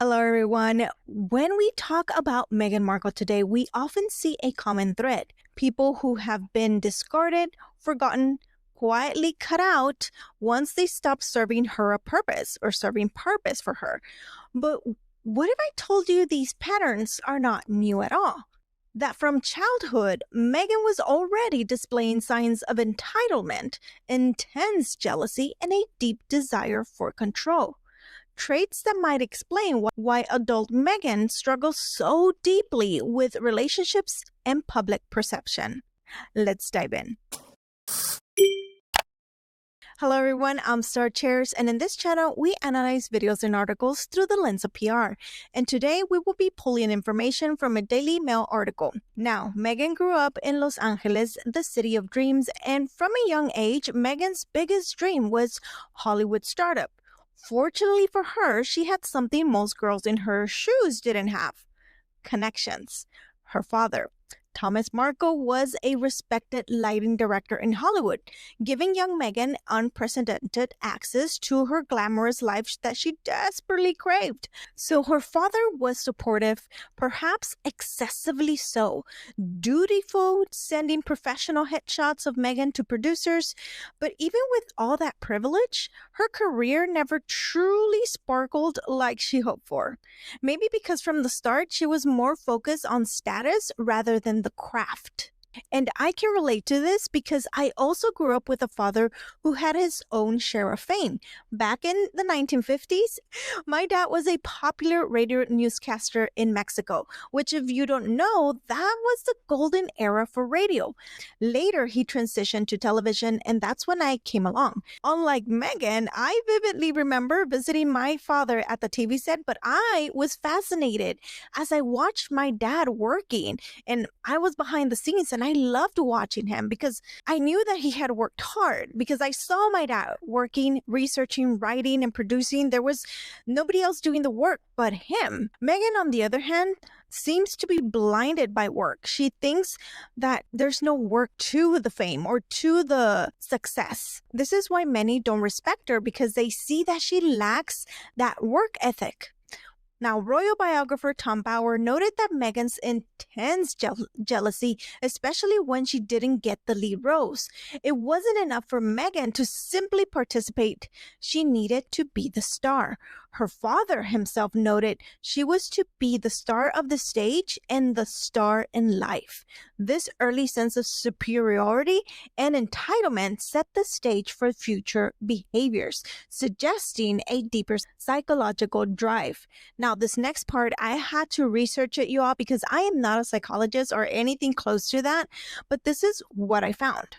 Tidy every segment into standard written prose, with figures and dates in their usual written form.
Hello, everyone. When we talk about Meghan Markle today, we often see a common thread. People who have been discarded, forgotten, quietly cut out once they stop serving her a purpose or serving purpose for her. But what if I told you these patterns are not new at all? That from childhood, Meghan was already displaying signs of entitlement, intense jealousy, and a deep desire for control. Traits that might explain why adult Meghan struggles so deeply with relationships and public perception. Let's dive in. Hello everyone, I'm Star Chairs, and in this channel, we analyze videos and articles through the lens of PR. And today, we will be pulling information from a Daily Mail article. Now, Meghan grew up in Los Angeles, the city of dreams, and from a young age, Meghan's biggest dream was Hollywood startup. Fortunately for her, she had something most girls in her shoes didn't have: connections. Her father, Thomas Markle, was a respected lighting director in Hollywood, giving young Meghan unprecedented access to her glamorous life that she desperately craved. So her father was supportive, perhaps excessively so, dutiful, sending professional headshots of Meghan to producers. But even with all that privilege, her career never truly sparkled like she hoped for. Maybe because from the start, she was more focused on status rather than the craft. And I can relate to this because I also grew up with a father who had his own share of fame. Back in the 1950s, my dad was a popular radio newscaster in Mexico, which, if you don't know, that was the golden era for radio. Later, he transitioned to television, and that's when I came along. Unlike Meghan, I vividly remember visiting my father at the TV set, but I was fascinated as I watched my dad working, and I was behind the scenes, and I loved watching him because I knew that he had worked hard, because I saw my dad working, researching, writing, and producing. There was nobody else doing the work but him. Meghan, on the other hand, seems to be blinded by work. She thinks that there's no work to the fame or to the success. This is why many don't respect her, because they see that she lacks that work ethic. Now, royal biographer Tom Bower noted that Meghan's intense jealousy, especially when she didn't get the lead roles. It wasn't enough for Meghan to simply participate. She needed to be the star. Her father himself noted she was to be the star of the stage and the star in life. This early sense of superiority and entitlement set the stage for future behaviors, suggesting a deeper psychological drive. Now, this next part, I had to research it, you all, because I am not a psychologist or anything close to that, but this is what I found.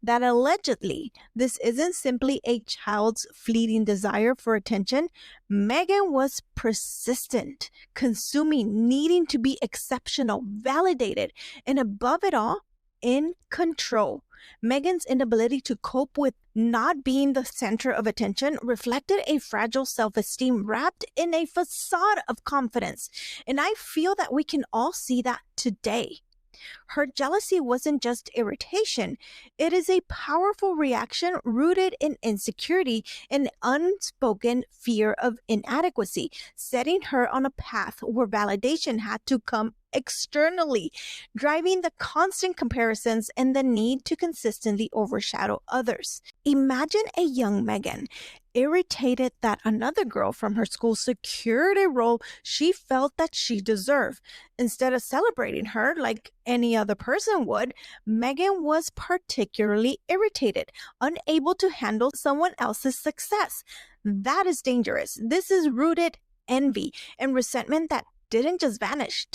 That allegedly, this isn't simply a child's fleeting desire for attention. Meghan was persistent, consuming, needing to be exceptional, validated, and above it all, in control. Meghan's inability to cope with not being the center of attention reflected a fragile self-esteem wrapped in a facade of confidence. And I feel that we can all see that today. Her jealousy wasn't just irritation. It is a powerful reaction rooted in insecurity and unspoken fear of inadequacy, setting her on a path where validation had to come externally, driving the constant comparisons and the need to consistently overshadow others. Imagine a young Meghan, irritated that another girl from her school secured a role she felt that she deserved. Instead of celebrating her like any other person would, Meghan was particularly irritated, unable to handle someone else's success. That is dangerous. This is rooted envy and resentment that didn't just vanish.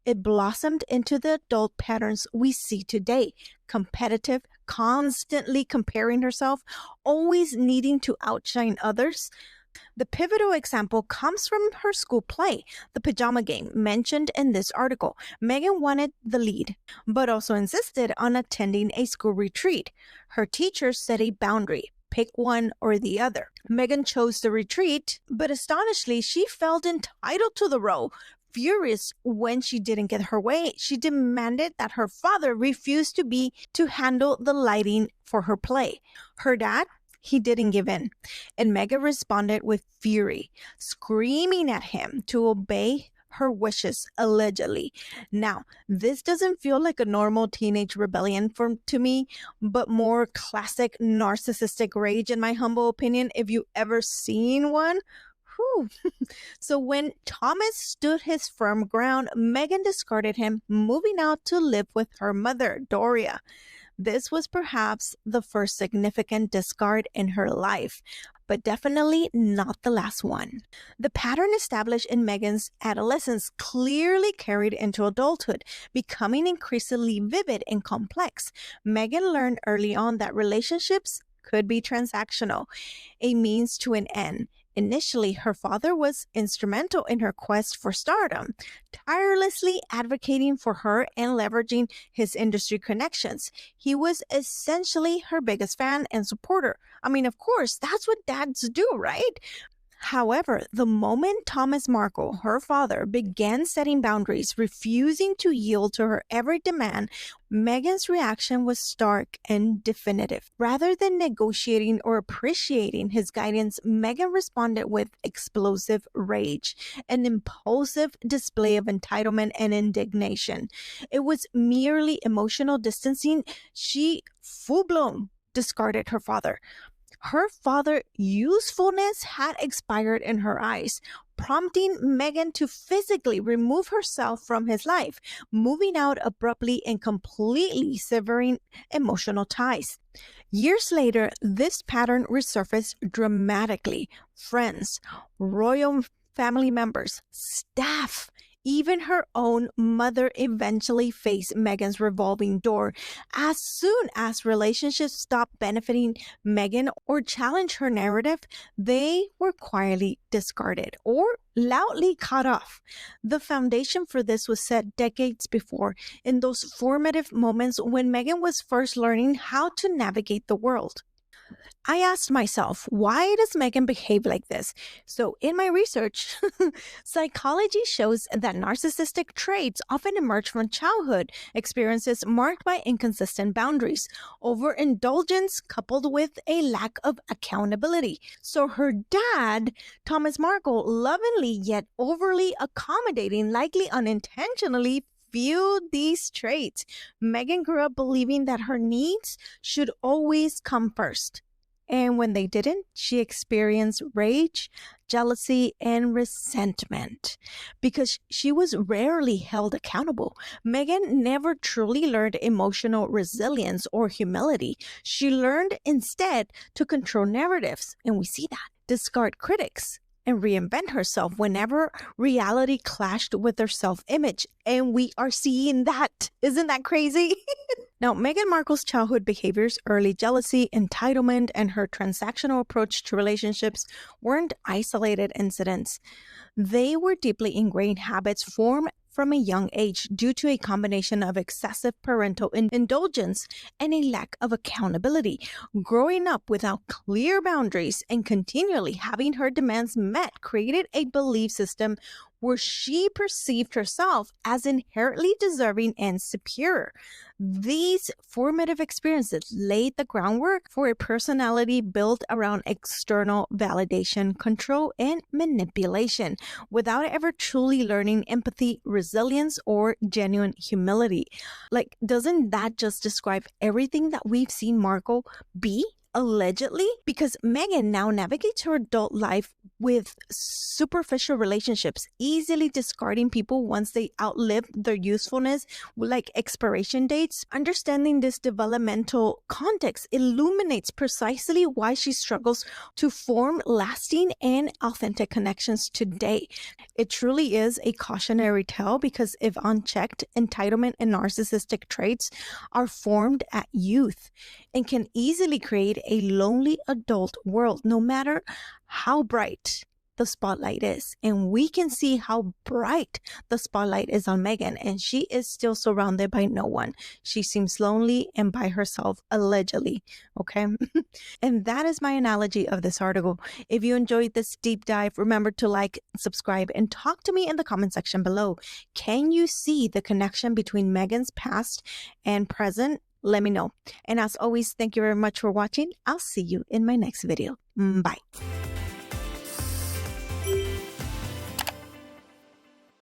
It blossomed into the adult patterns we see today: competitive, constantly comparing herself, always needing to outshine others. The pivotal example comes from her school play, The Pajama Game, mentioned in this article. Meghan wanted the lead, but also insisted on attending a school retreat. Her teachers set a boundary: pick one or the other. Meghan chose the retreat, but astonishingly, she felt entitled to the role. Furious when she didn't get her way, she demanded that her father refuse to handle the lighting for her play. Her dad, he didn't give in, and Meghan responded with fury, screaming at him to obey her wishes, allegedly. Now, this doesn't feel like a normal teenage rebellion to me, but more classic narcissistic rage, in my humble opinion, if you ever seen one. Whew. So when Thomas stood his firm ground, Meghan discarded him, moving out to live with her mother, Doria. This was perhaps the first significant discard in her life, but definitely not the last one. The pattern established in Meghan's adolescence clearly carried into adulthood, becoming increasingly vivid and complex. Meghan learned early on that relationships could be transactional, a means to an end. Initially, her father was instrumental in her quest for stardom, tirelessly advocating for her and leveraging his industry connections. He was essentially her biggest fan and supporter. I mean, of course, that's what dads do, right? However, the moment Thomas Markle, her father, began setting boundaries, refusing to yield to her every demand, Meghan's reaction was stark and definitive. Rather than negotiating or appreciating his guidance, Meghan responded with explosive rage, an impulsive display of entitlement and indignation. It was merely emotional distancing. She full-blown discarded her father. Her father's usefulness had expired in her eyes, prompting Meghan to physically remove herself from his life, moving out abruptly and completely severing emotional ties. Years later, this pattern resurfaced dramatically. Friends, royal family members, staff, even her own mother eventually faced Meghan's revolving door. As soon as relationships stopped benefiting Meghan or challenged her narrative, they were quietly discarded or loudly cut off. The foundation for this was set decades before, in those formative moments when Meghan was first learning how to navigate the world. I asked myself, why does Meghan behave like this? So in my research, psychology shows that narcissistic traits often emerge from childhood experiences marked by inconsistent boundaries, overindulgence coupled with a lack of accountability. So her dad, Thomas Markle, lovingly yet overly accommodating, likely unintentionally, fueled these traits. Meghan grew up believing that her needs should always come first. And when they didn't, she experienced rage, jealousy, and resentment because she was rarely held accountable. Meghan never truly learned emotional resilience or humility. She learned instead to control narratives, and we see that, discard critics, and reinvent herself whenever reality clashed with her self-image. And we are seeing that. Isn't that crazy? Now, Meghan Markle's childhood behaviors, early jealousy, entitlement, and her transactional approach to relationships weren't isolated incidents. They were deeply ingrained habits formed from a young age due to a combination of excessive parental indulgence and a lack of accountability. Growing up without clear boundaries and continually having her demands met created a belief system where she perceived herself as inherently deserving and superior. These formative experiences laid the groundwork for a personality built around external validation, control, and manipulation, without ever truly learning empathy, resilience, or genuine humility. Like, doesn't that just describe everything that we've seen Markle be? Allegedly, because Meghan now navigates her adult life with superficial relationships, easily discarding people once they outlive their usefulness, like expiration dates. Understanding this developmental context illuminates precisely why she struggles to form lasting and authentic connections today. It truly is a cautionary tale, because if unchecked, entitlement and narcissistic traits are formed at youth and can easily create a lonely adult world, no matter how bright the spotlight is. And we can see how bright the spotlight is on Meghan, and she is still surrounded by no one. She seems lonely and by herself, allegedly. Okay. And that is my analogy of this article. If you enjoyed this deep dive, remember to like, subscribe, and talk to me in the comment section below. Can you see the connection between Meghan's past and present? let me know. And as always, thank you very much for watching. I'll see you in my next video. Bye.